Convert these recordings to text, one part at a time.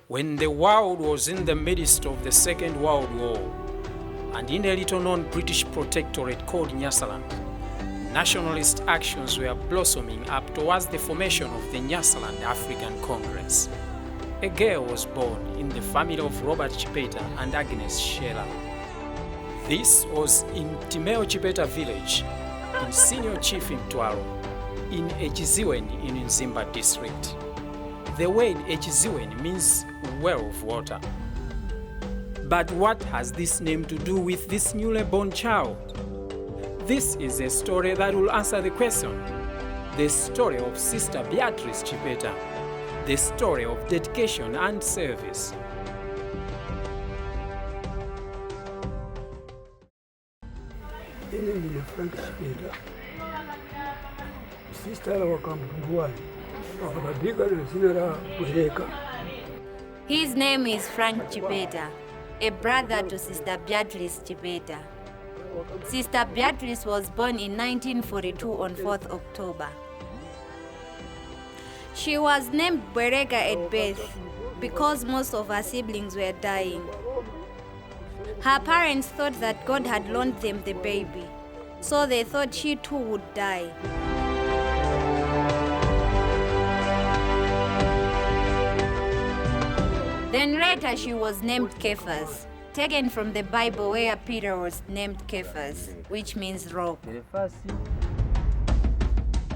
when the world was in the midst of the Second World War, and in a little-known British protectorate called Nyasaland, nationalist actions were blossoming up towards the formation of the Nyasaland African Congress. A girl was born in the family of Robert Chipeta and Agnes Sheila. This was in Timeo Chipeta village, in Senior Chief Mtwaro, in Echiziweni in Nzimba district. The word Echiziweni means well of water. But what has this name to do with this newly born child? This is a story that will answer the question. The story of Sister Beatrice Chipeta. The story of dedication and service. His name is Frank Chipeta, a brother to Sister Beatrice Chipeta. Sister Beatrice was born in 1942 on 4th October. She was named Bwerega at birth because most of her siblings were dying. Her parents thought that God had loaned them the baby, so they thought she too would die. Then later she was named Cephas, taken from the Bible where Peter was named Cephas, which means rock.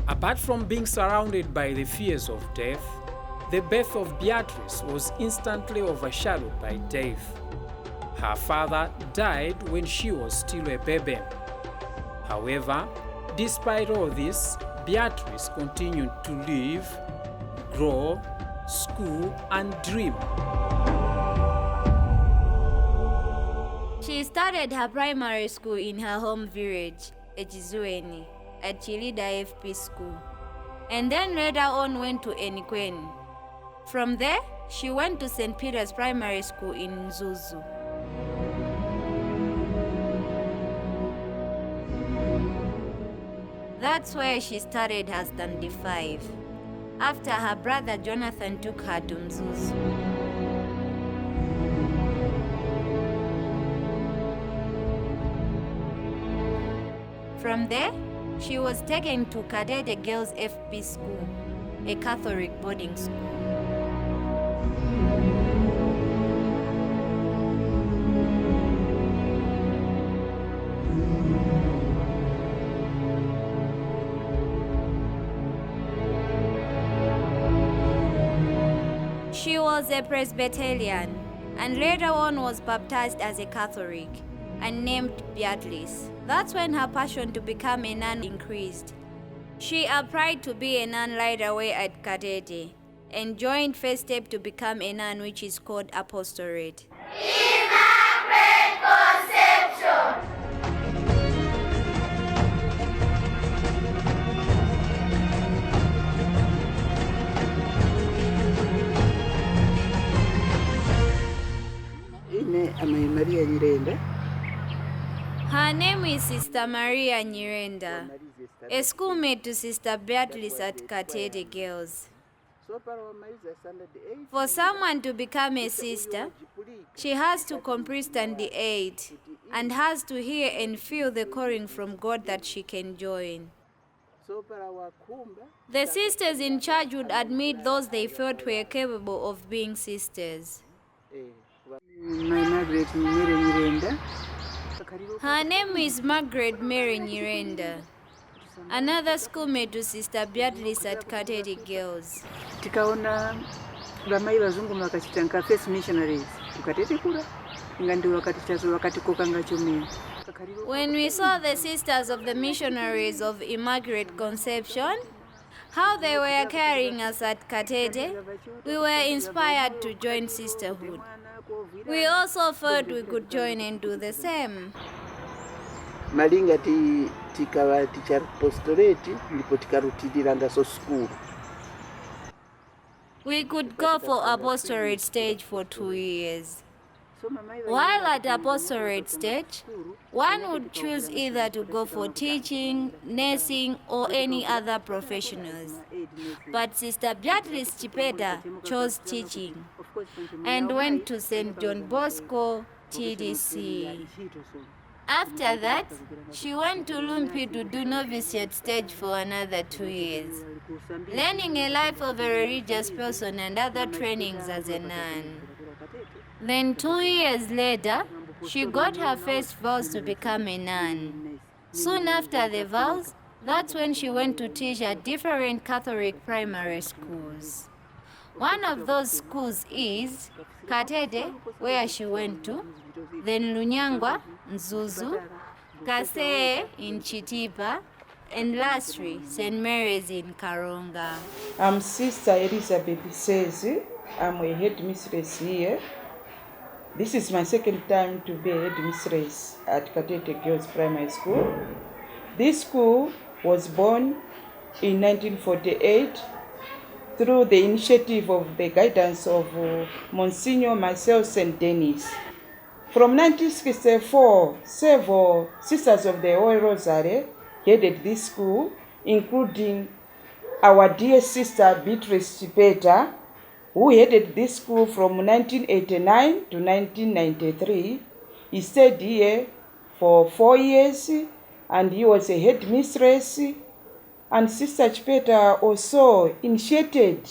Apart from being surrounded by the fears of death, the birth of Beatrice was instantly overshadowed by death. Her father died when she was still a baby. However, despite all this, Beatrice continued to live, grow, school, and dream. She started her primary school in her home village, Echiziweni, at Chilida FP School, and then later on went to Enikweni. From there, she went to St. Peter's Primary School in Nzuzu. That's where she started her Standard 5, after her brother Jonathan took her to Mzuzu. From there, she was taken to Kadete Girls FP School, a Catholic boarding school. She was a Presbyterian and later on was baptized as a Catholic and named Beatrice. That's when her passion to become a nun increased. She applied to be a nun right away at Kadete and joined first step to become a nun, which is called apostolate. Immaculate Conception! Maria Nyirenda. Her name is Sister Maria Nyirenda, a schoolmate to Sister Beatrice at Kadete Girls. For someone to become a sister, she has to complete Standard 8 and has to hear and feel the calling from God that she can join. The sisters in charge would admit those they felt were capable of being sisters. Margaret Mary Nyirenda. Her name is Margaret Mary Nyirenda, another schoolmate to Sister Beatrice at Kadete Girls. Tikaona bamai bazungu makachitanga first missionaries tukatete kula ngandi wakatikoka ngachomera. When we saw the sisters of the missionaries of Immaculate Conception, how they were carrying us at Kadete, we were inspired to join sisterhood. We also felt we could join and do the same. Malinga tikava tichar apostolate ndipo tikarutiranga so school. We could go for apostolate stage for 2 years. While at apostolate stage, one would choose either to go for teaching, nursing, or any other professionals. But Sister Beatrice Chipeta chose teaching. and went to St. John Bosco, TDC. After that, she went to Lumpi to do novitiate stage for another 2 years, learning a life of a religious person and other trainings as a nun. Then 2 years later, she got her first vows to become a nun. Soon after the vows, that's when she went to teach at different Catholic primary schools. One of those schools is Katete, where she went to, then Lunyangwa, Nzuzu, Kasee in Chitipa, and lastly, St. Mary's in Karonga. I'm Sister Elizabeth Sezi. I'm a headmistress here. This is my second time to be a headmistress at Katete Girls Primary School. This school was born in 1948 through the initiative of the guidance of Monsignor Marcel St. Denis. From 1964, several Sisters of the Holy Rosary headed this school, including our dear sister Beatrice Chipeta, who headed this school from 1989 to 1993. He stayed here for 4 years, and he was a headmistress. And Sister Chipeta also initiated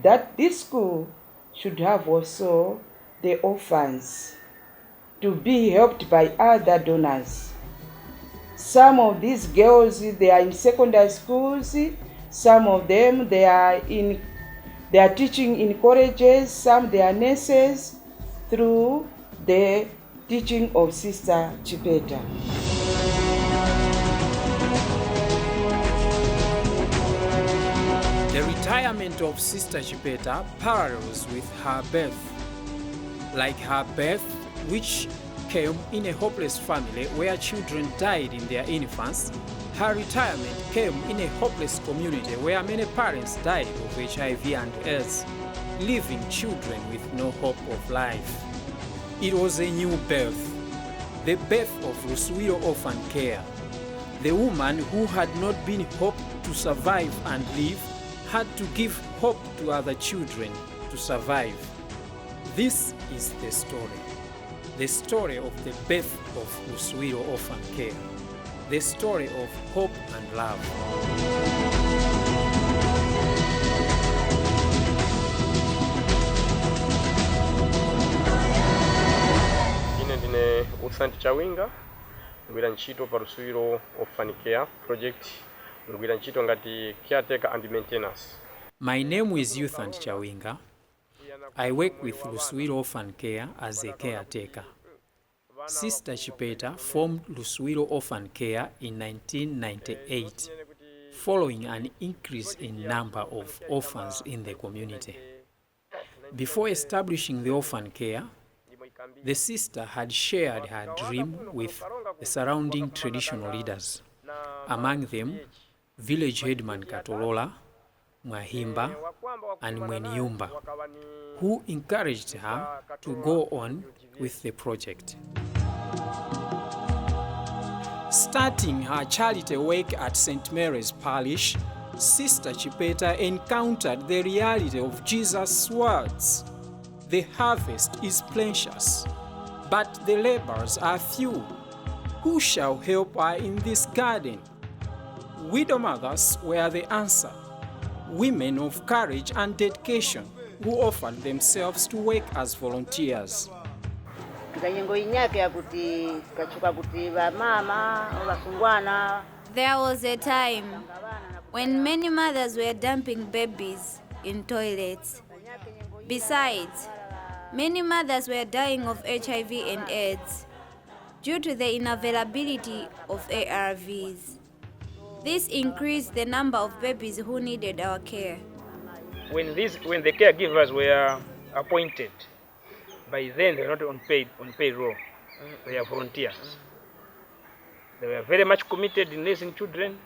that this school should have also the orphans to be helped by other donors. Some of these girls, they are in secondary schools. Some of them, they are teaching in colleges. Some they are nurses through the teaching of Sister Chipeta. The retirement of Sister Chipeta parallels with her birth. Like her birth, which came in a hopeless family where children died in their infancy, her retirement came in a hopeless community where many parents died of HIV and AIDS, leaving children with no hope of life. It was a new birth, the birth of Ruswiro Orphan Care. The woman who had not been hoped to survive and live had to give hope to other children to survive. This is the story of the birth of Ruswiro Orphan Care, the story of hope and love. Ine ndine Usanti Chawinga, ngwira ntchito pa Ruswiro Orphan Care project, ngwira ntchito ngati caretaker and maintenance. My name is Usanti Chawinga. I work with Ruswiro Orphan Care as a caretaker. Sister Chipeta formed Ruswiro Orphan Care in 1998, following an increase in number of orphans in the community. Before establishing the orphan care, the sister had shared her dream with the surrounding traditional leaders, among them village headman Katolola, Mwahimba, and Mwenyumba, who encouraged her to go on with the project. Starting her charity work at St. Mary's Parish, Sister Chipeta encountered the reality of Jesus' words. The harvest is plenteous, but the laborers are few. Who shall help her in this garden? Widow mothers were the answer. Women of courage and dedication who offered themselves to work as volunteers. There was a time when many mothers were dumping babies in toilets. Besides, many mothers were dying of HIV and AIDS due to the unavailability of ARVs. This increased the number of babies who needed our care. When the caregivers were appointed, by then they were not on payroll. They are volunteers. They were very much committed in raising children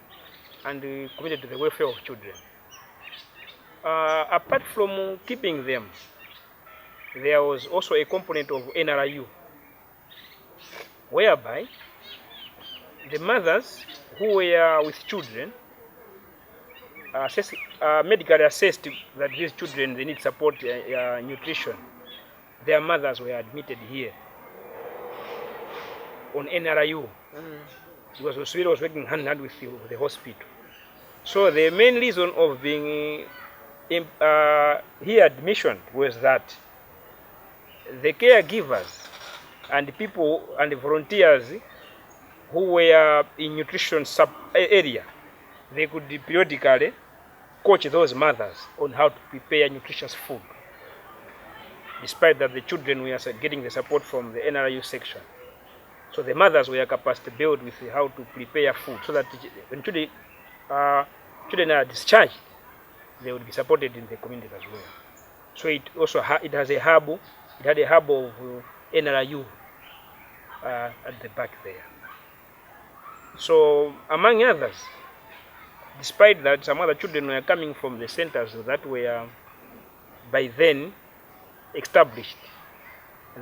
and committed to the welfare of children. Apart from keeping them, there was also a component of NRIU, whereby the mothers who were with children medically assessed that these children they need support nutrition, their mothers were admitted here on NRU because Oswiro was working hand in hand with the hospital. So the main reason of being here admission was that the caregivers and people and the volunteers who were in nutrition sub area, they could periodically coach those mothers on how to prepare nutritious food, despite that the children were getting the support from the NRU section. So the mothers were capacity built with how to prepare food so that when children are discharged, they would be supported in the community as well. So it also it has a hub. It had a hub of NRU at the back there. So among others, despite that, some other children were coming from the centers that were by then established.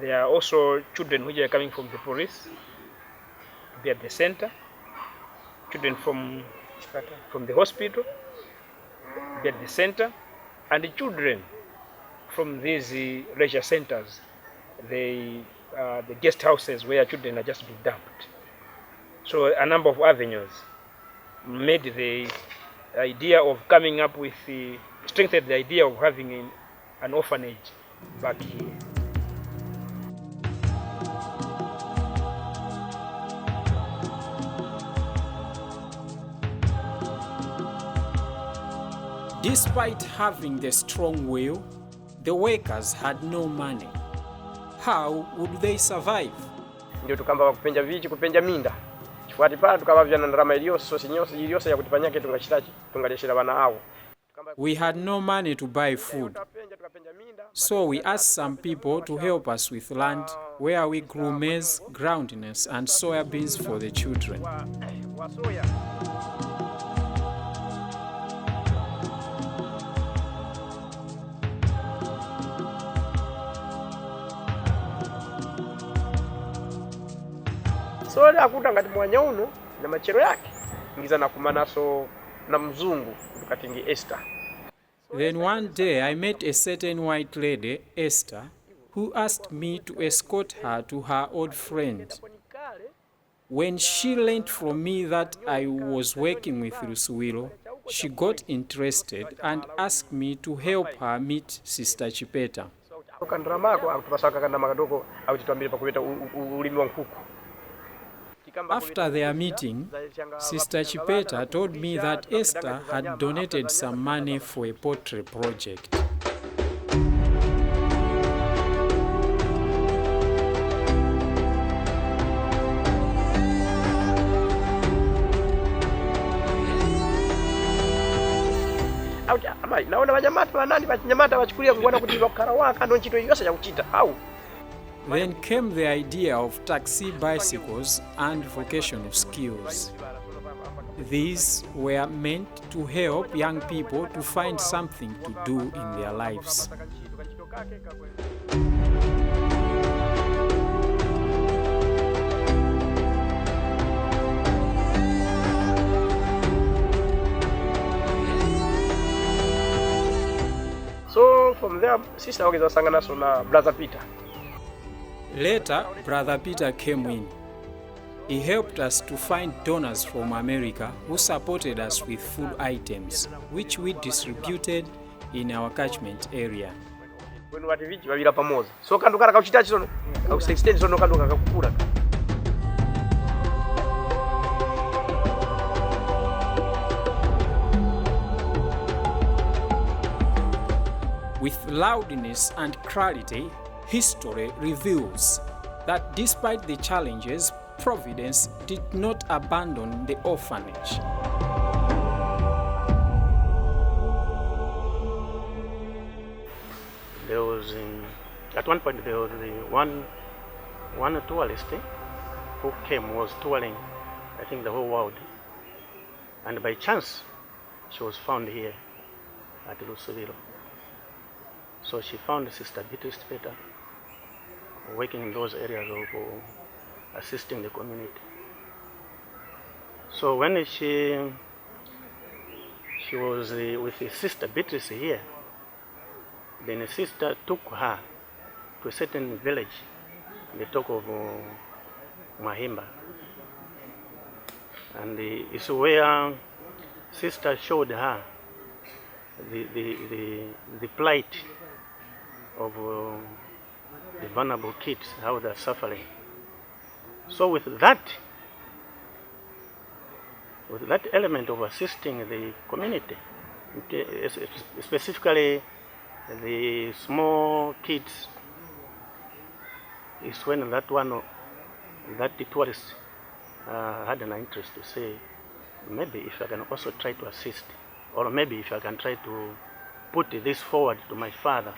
There are also children which are coming from the police to be at the center, children from the hospital to be at the center, and the children from these leisure centers, the guest houses where children are just being dumped. So a number of avenues made the idea of coming up with strengthened the idea of having an orphanage back here. Despite having the strong will, the workers had no money. How would they survive? Ndio tukamba kupenja vichi kupenja minda. Chifuati pala tukabavya na ndarama iliyose ya kutipanyake tungaleshera bana hao. We had no money to buy food. So we asked some people to help us with land where we grew maize, groundnuts and soya beans for the children. So akuta ngati mwanya uno na machero yake ngiza nakumanaso na mzungu katingi Esther. Then one day I met a certain white lady, Esther, who asked me to escort her to her old friend. When she learned from me that I was working with Ruswiro, she got interested and asked me to help her meet Sister Chipeta. After their meeting, Sister Chipeta told me that Esther had donated some money for a pottery project. Then came the idea of taxi bicycles and vocational skills. These were meant to help young people to find something to do in their lives. So from there, sister wakizasangana so na brother Peter. Later, Brother Peter came in. He helped us to find donors from America who supported us with food items, which we distributed in our catchment area. When wati vichi babira pamoja. So kandu kara kauchitachi sono, extend sono kandu kakukura. With loudness and clarity, history reveals that despite the challenges, Providence did not abandon the orphanage. There was, at one point, there was one tourist who was touring, I think, the whole world. And by chance, she was found here at Lusovilo. So she found Sister Beatrice better, working in those areas of assisting the community. So when she she was with his sister Beatrice here. Then his sister took her to a certain village, they talk of Mahimba. And it's where sister showed her the plight of the vulnerable kids, how they're suffering. So with that element of assisting the community, specifically the small kids, is when that tourist had an interest to say, maybe if I can also try to assist, or maybe if I can try to put this forward to my father,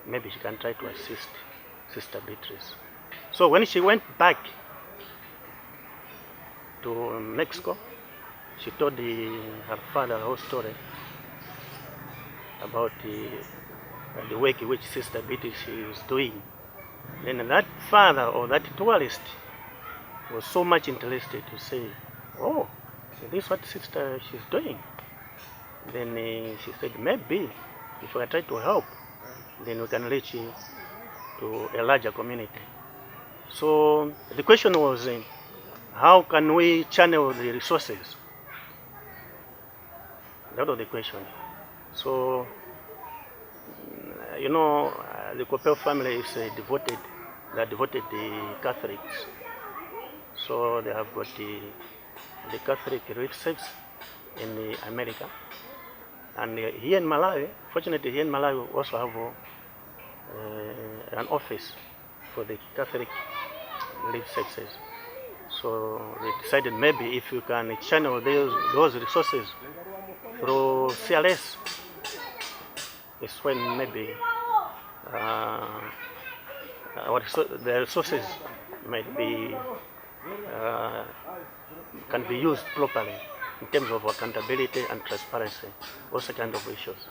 maybe she can try to assist Sister Beatrice. So when she went back to Mexico, she told her father the whole story about the work which Sister Beatrice is doing. Then that father or that tourist was so much interested to say, oh, this is what sister she's doing. Then she said, maybe if I try to help, then we can reach to a larger community. So the question was, how can we channel the resources? That was the question. So, the Copel family is devoted. They are devoted Catholics. So they have got the Catholic relief service in America. And here in Malawi, fortunately here in Malawi we also have an office for the Catholic relief services. So they decided maybe if you can channel those resources through CLS, it's when maybe the resources might be can be used properly in terms of accountability and transparency, also kind of issues.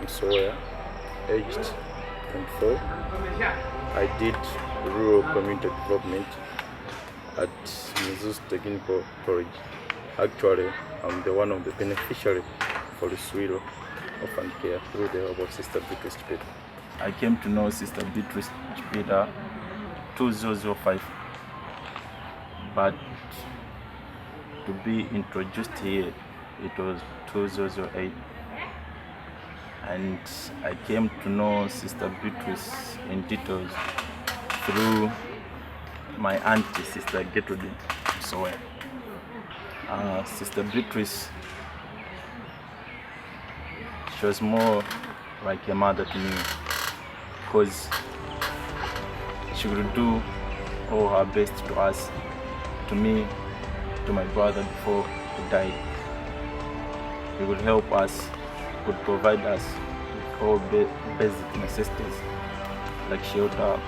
Sawyer, aged 24. I did rural community development at Mizus Technical College. Actually, I'm the one of the beneficiaries for the Luswiro Orphan Care through the help of Sister Beatrice Chipeta. I came to know Sister Beatrice Chipeta 2005, but to be introduced here, it was 2008. And I came to know Sister Beatrice in details through my auntie, Sister Gertrude. So, Sister Beatrice, she was more like a mother to me, because she would do all her best to us, to me, to my brother before he died. He would help us, could provide us with all basic necessities like shelter,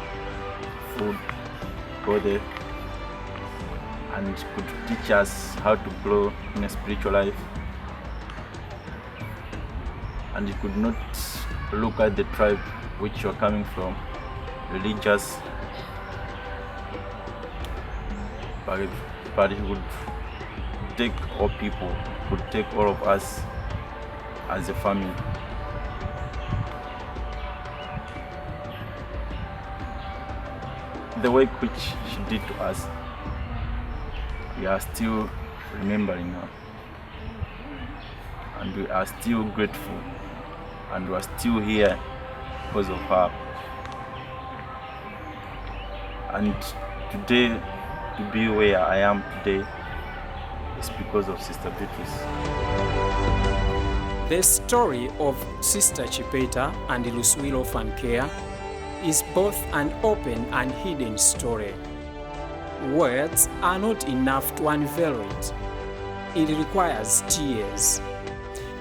food, clothes, and could teach us how to grow in a spiritual life. And you could not look at the tribe which you are coming from, religious, but he would take all people, could take all of us as a family. The work which she did to us, we are still remembering her, and we are still grateful, and we are still here because of her. And today, to be where I am today, is because of Sister Beatrice. The story of Sister Chipeta and the Luswiro Orphan Care is both an open and hidden story. Words are not enough to unveil it. It requires tears.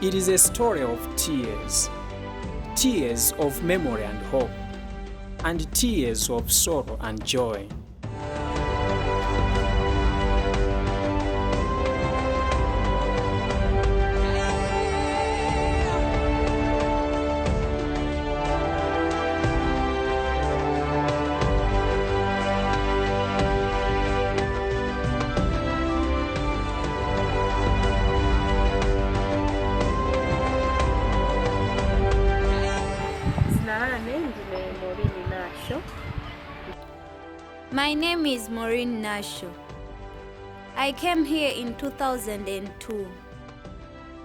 It is a story of tears. Tears of memory and hope, and tears of sorrow and joy. My name is Maureen Nasho. I came here in 2002.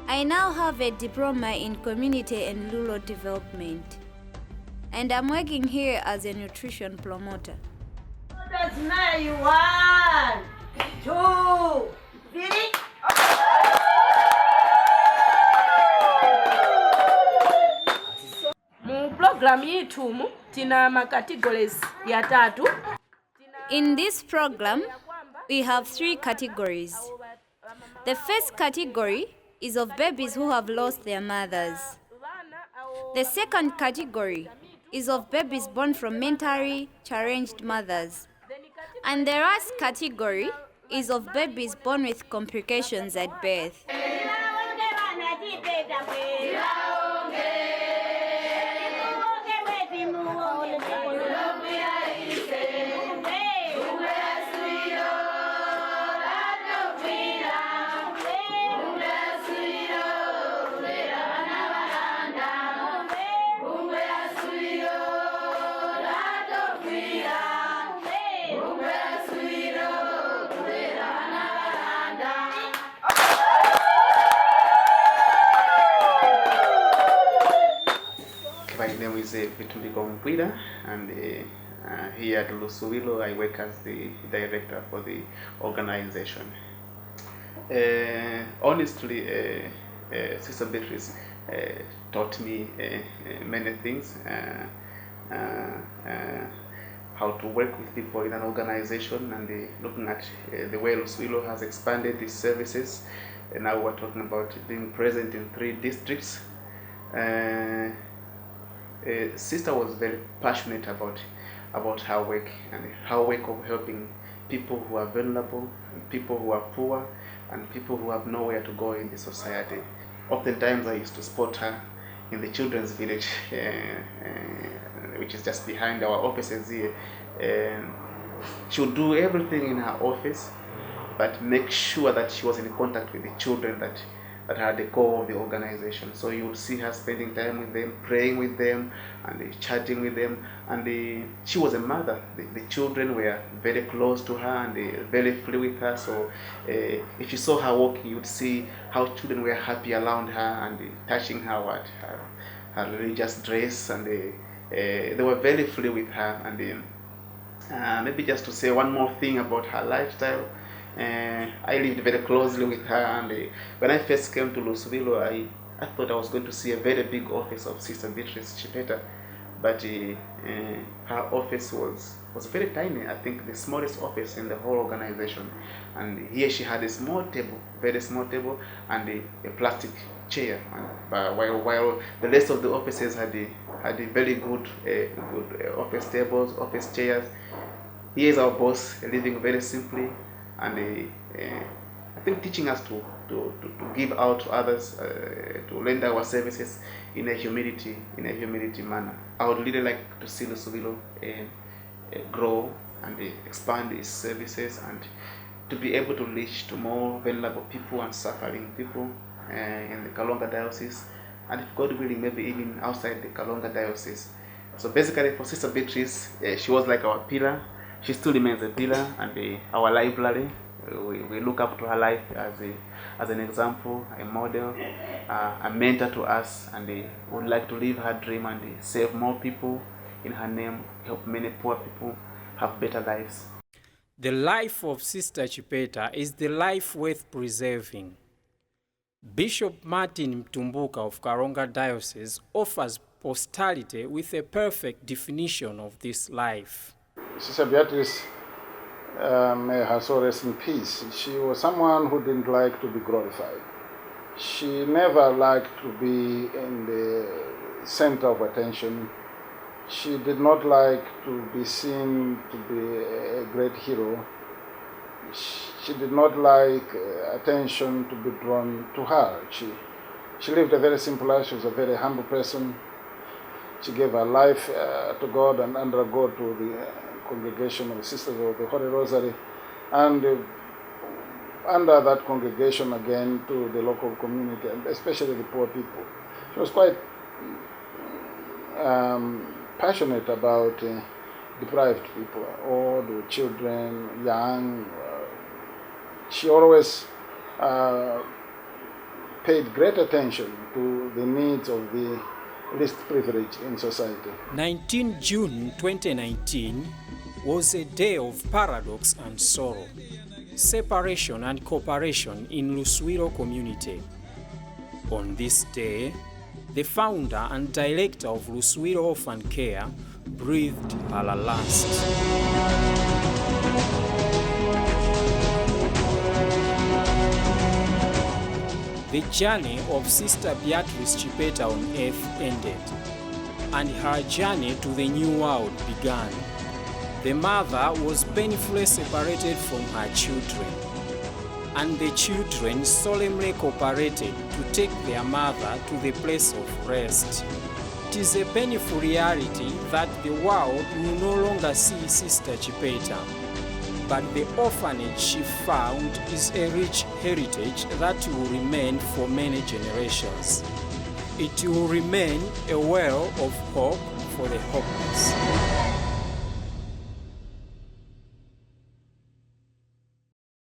I now have a diploma in community and rural development, and I'm working here as a nutrition promoter. That's nice. 1, 2, 3. Mu program yitumu tina ma categories ya tatu. In this program, we have 3 categories. The first category is of babies who have lost their mothers. The second category is of babies born from mentally challenged mothers. And the last category is of babies born with complications at birth. My name is Beatrice, and here at Lusuwilo I work as the director for the organization. Honestly, Sister Beatrice taught me many things, how to work with people in an organization, and looking at the way Lusuwilo has expanded its services. And now we're talking about being present in 3 districts. Sister was very passionate about her work, and her work of helping people who are vulnerable, and people who are poor, and people who have nowhere to go in the society. Oftentimes I used to spot her in the children's village, which is just behind our offices here. She would do everything in her office, but make sure that she was in contact with the children that are the core of the organization. So you will see her spending time with them, praying with them, and chatting with them. And she was a mother. The children were very close to her and very free with her. So if you saw her walking, you would see how children were happy around her and touching her her religious dress, and they were very free with her. And maybe just to say one more thing about her lifestyle. I lived very closely with her, and when I first came to Lusuwilo, I thought I was going to see a very big office of Sister Beatrice Chipeta, but her office was very tiny. I think the smallest office in the whole organization. And here she had a small table, very small table, and a plastic chair. While the rest of the offices had a very good office tables, office chairs. Here is our boss living very simply, and I think teaching us to give out to others, to lend our services in a humility manner. I would really like to see Lusuwilo grow and expand its services, and to be able to reach to more vulnerable people and suffering people in the Kalonga diocese, and if God willing, maybe even outside the Kalonga diocese. So basically, for Sister Beatrice, she was like our pillar. She still remains a pillar, and our library. We look up to her life as an example, a model, a mentor to us, and would like to live her dream and save more people in her name, help many poor people have better lives. The life of Sister Chipeta is the life worth preserving. Bishop Martin Mtumbuka of Karonga Diocese offers posterity with a perfect definition of this life. Sister Beatrice, may her soul rest in peace. She was someone who didn't like to be glorified. She never liked to be in the center of attention. She did not like to be seen to be a great hero. She did not like attention to be drawn to her. She lived a very simple life. She was a very humble person. She gave her life to God and under God to the congregation of the Sisters of the Holy Rosary, and under that congregation again to the local community, and especially the poor people. She was quite passionate about deprived people, old, children, young. She always paid great attention to the needs of the least privileged in society. 19 June 2019 was a day of paradox and sorrow, separation and cooperation in Luswiro community. On this day, the founder and director of Luswiro Orphan Care breathed her last. The journey of Sister Beatrice Chipeta on earth ended, and her journey to the new world began. The mother was painfully separated from her children, and the children solemnly cooperated to take their mother to the place of rest. It is a painful reality that the world will no longer see Sister Chipeta, but the orphanage she found is a rich heritage that will remain for many generations. It will remain a well of hope for the hopeless.